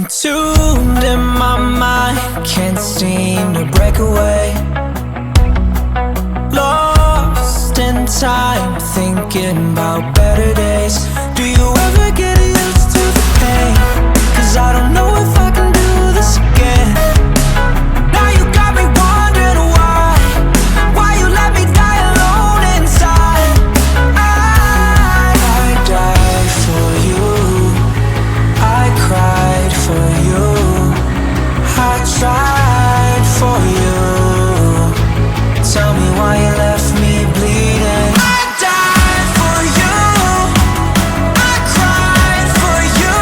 Entombed in my mind, can't seem to break away. Lost in time, thinking about better days. Do you ever get used to the pain? 'Cause I don't know if I can do this again. Now you got me wondering why you let me die alone inside. I died for you, I cried for you, I tried for you. Tell me why you left me bleeding. I died for you, I cried for you,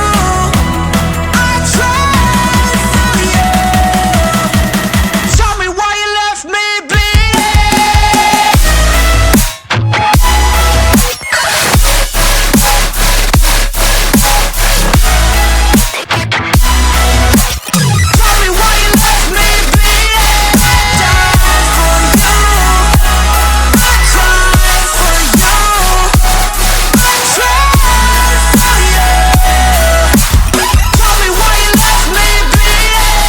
I tried for you. Tell me why you left me bleeding. Tell me why you left me bleeding. Died for you, I cried for you, I tried for you. Tell me why you left me bleeding.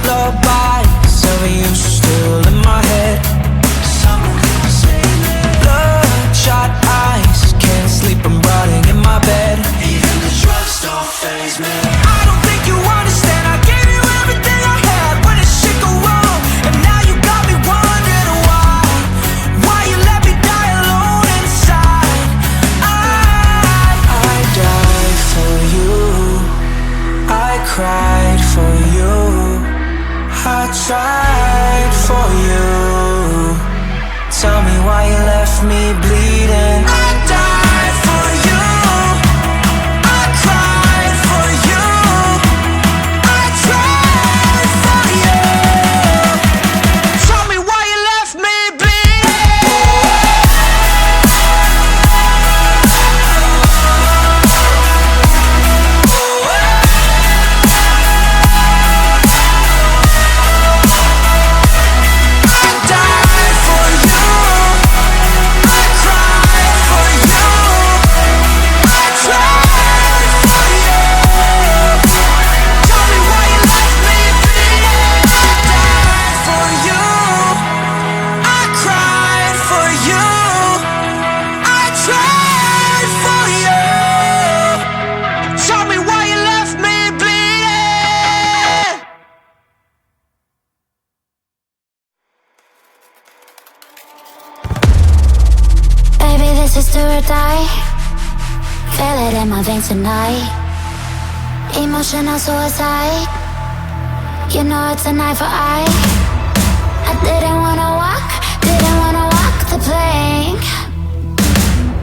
Lullabies of you still in my head. Bloodshot eyes, can't sleep, I'm rotting in my bed. Even the drugs don't faze me. I don't think you understand, I gave you everything I had when it shit go wrong. And now you got me wondering why you let me die alone inside. I died for you, I cried for you, I tried for you. Tell me why you left me bleeding. I died for you, I cried for you, I tried for you. Tell me why you left me bleeding. I died for you, I cried for you, I tried for you. Tell me why you left me bleeding. I died for you, I cried for you, I tried for you. Tell me why you left me bleeding. Baby, this is do or die. Feel it in my veins tonight. Emotional suicide. You know it's an eye for eye. I didn't wanna walk the plank.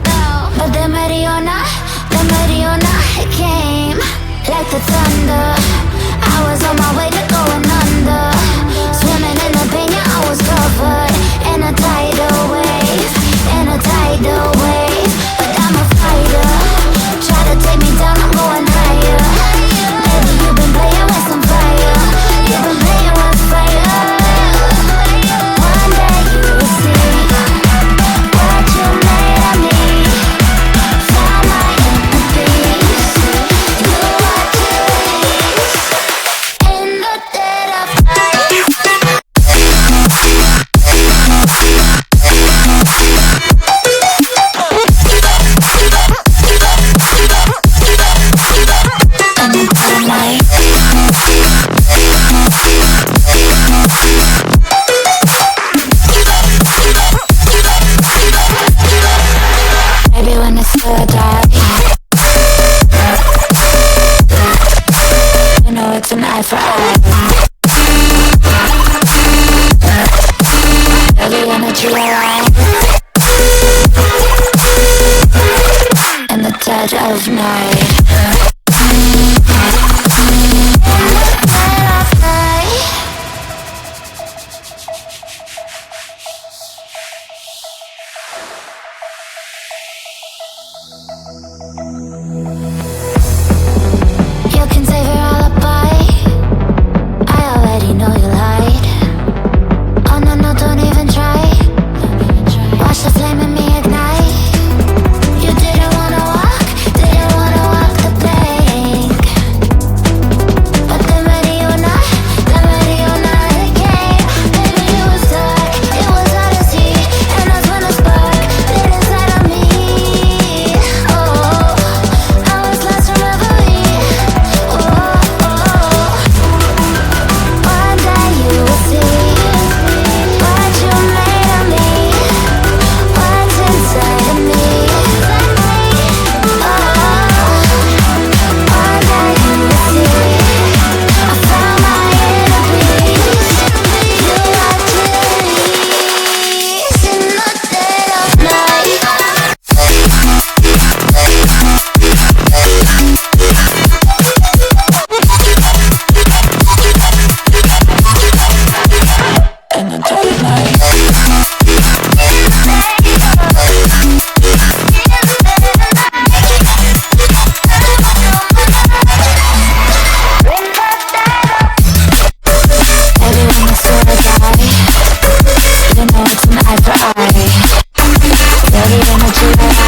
No, but the Mariona, it came like the thunder. I was on my way to going under. Swimming in the pain, yeah, I was covered in a tidal wave, in a tidal wave. But I'm a fighter. Try to take me down, I'm going higher. Baby, you've been playing with some fire. You've been playing with fire. One day you will see what you made of me. Found my inner peace. Do what you please. In the dead of night. Maybe when it's still dark, you know it's an eye for eye. Baby, when it's real life, in the dead of night. You can save your alibi. I already know you lied. Oh no, no, don't even try. Watch the flame in me ignite. You didn't wanna walk to life.